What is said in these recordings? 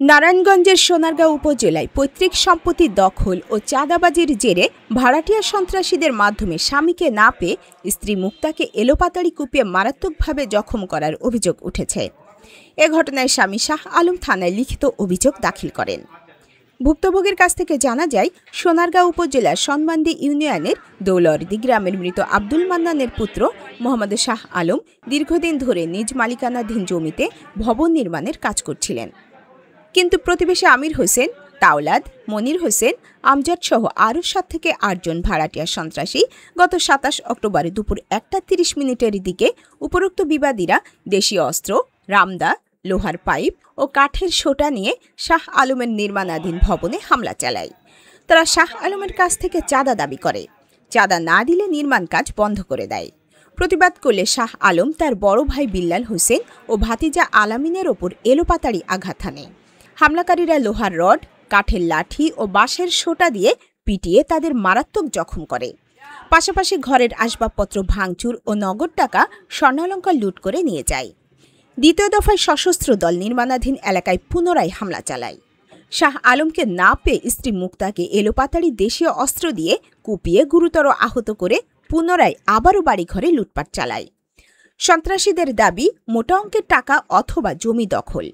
নারায়ণগঞ্জের সোনারগাঁও উপজেলায় পৈতৃক সম্পত্তি দখল ও চাঁদাবাজির জেরে ভাড়াটিয়া সন্ত্রাসীদের মাধ্যমে স্বামীকে না পেয়ে স্ত্রী মুক্তাকে এলোপাতাড়ি কুপিয়ে মারাত্মকভাবে জখম করার অভিযোগ উঠেছে। এ ঘটনায় স্বামী শাহ আলম থানায় লিখিত অভিযোগ দাখিল করেন। ভুক্তভোগীর কাছ থেকে জানা যায়, সোনারগাঁও উপজেলার সনমান্দি ইউনিয়নের দৌলরদি গ্রামের মৃত আব্দুল মান্নানের পুত্র মোহাম্মদ শাহ আলম দীর্ঘদিন ধরে নিজ মালিকানাধীন জমিতে ভবন নির্মাণের কাজ করছিলেন। কিন্তু প্রতিবেশী আমির হোসেন, তাওলাদ, মনির হোসেন, আমজাদ সহ আরও 7 থেকে 8 জন ভাড়াটিয়া সন্ত্রাসী গত 27 অক্টোবর দুপুর 1:30 দিকে উপরোক্ত বিবাদীরা দেশীয় অস্ত্র, রামদা, লোহার পাইপ ও কাঠের সোটা নিয়ে শাহ আলমের নির্মাণাধীন ভবনে হামলা চালায়। তারা শাহ আলমের কাছ থেকে চাঁদা দাবি করে। চাঁদা না দিলে নির্মাণ কাজ বন্ধ করে দেয়। প্রতিবাদ করলে শাহ আলম তার বড় ভাই বিল্লাল হোসেন ও ভাতিজা আলামিনের ওপর এলোপাতাড়ি আঘাত হানে। হামলাকারীরা লোহার রড, কাঠের লাঠি ও বাঁশের সোটা দিয়ে পিটিয়ে তাদের মারাত্মক জখম করে। পাশাপাশি ঘরের আসবাবপত্র ভাঙচুর ও নগদ টাকা, স্বর্ণালঙ্কার লুট করে নিয়ে যায়। দ্বিতীয় দফায় সশস্ত্র দল নির্মাণাধীন এলাকায় পুনরায় হামলা চালায়। শাহ আলমকে না পেয়ে স্ত্রী মুক্তাকে এলোপাতাড়ি দেশীয় অস্ত্র দিয়ে কুপিয়ে গুরুতর আহত করে পুনরায় আবারও বাড়িঘরে লুটপাট চালায়। সন্ত্রাসীদের দাবি, মোটা অঙ্কের টাকা অথবা জমি দখল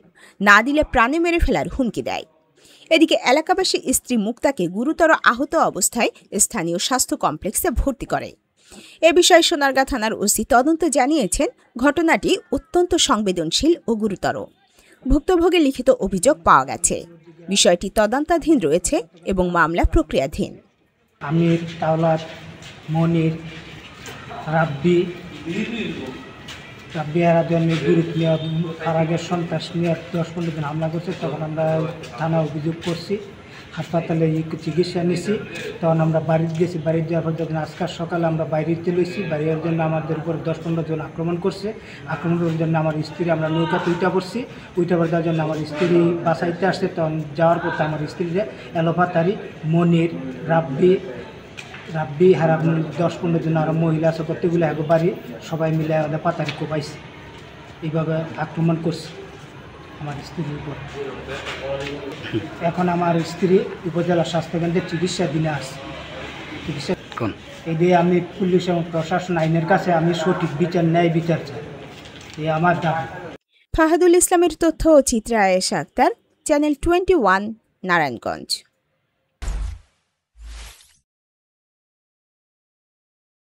না দিলে প্রাণে মেরে ফেলার হুমকি দেয়। এদিকে এলাকাবাসী স্ত্রী মুক্তাকে গুরুতর আহত অবস্থায় স্থানীয় স্বাস্থ্য কমপ্লেক্সে ভর্তি করে। এ বিষয়ে সোনারগাঁ থানার ওসি তদন্ত জানিয়েছেন, ঘটনাটি অত্যন্ত সংবেদনশীল ও গুরুতর। ভুক্তভোগী লিখিত অভিযোগ পাওয়া গেছে। বিষয়টি তদন্তাধীন রয়েছে এবং মামলা প্রক্রিয়াধীন। আমির, তাওলাদ, মনির, রাব্বি গ্রুপ নিয়ে ফারাগের সন্ত্রাস নিয়ে 10-15 দিন হামলা করছে। তখন আমরা থানা অভিযোগ করছি, হাসপাতালে চিকিৎসা নিছি। তখন আমরা বাড়িতে গেছি। বাড়িতে যাওয়ার পর যখন আজকাল সকালে আমরা বাইরেতে লইছি, বাইরের জন্য আমাদের উপর 10-15 জন আক্রমণ করছে। আক্রমণের জন্য আমার স্ত্রী, আমরা নৌকাতে উঠা পড়ছি। উঠা পড়ে যাওয়ার জন্য আমার স্ত্রী বাসাইতে আসছে। তখন যাওয়ার পর আমার স্ত্রীরা এলোপাতাড়ি মনির, রাব্বি হারা 10-15 জন আর মহিলা আছে, কতগুলো এক বাড়ি সবাই মিলে আমাদের পাতারি কোপাইছে। এইভাবে আক্রমণ করছে আমার স্ত্রীর উপর। এখন আমার স্ত্রী উপজেলা স্বাস্থ্যকেন্দ্রে চিকিৎসা দিনে আসছে। চিকিৎসা এই দিয়ে আমি পুলিশ এবং প্রশাসন আইনের কাছে আমি সঠিক বিচার, ন্যায় বিচার চাই, এই আমার দাবি। ফাহাদুল ইসলামের তথ্য ও চিত্রা আয়েশা আক্তার, চ্যানেল 21, নারায়ণগঞ্জ।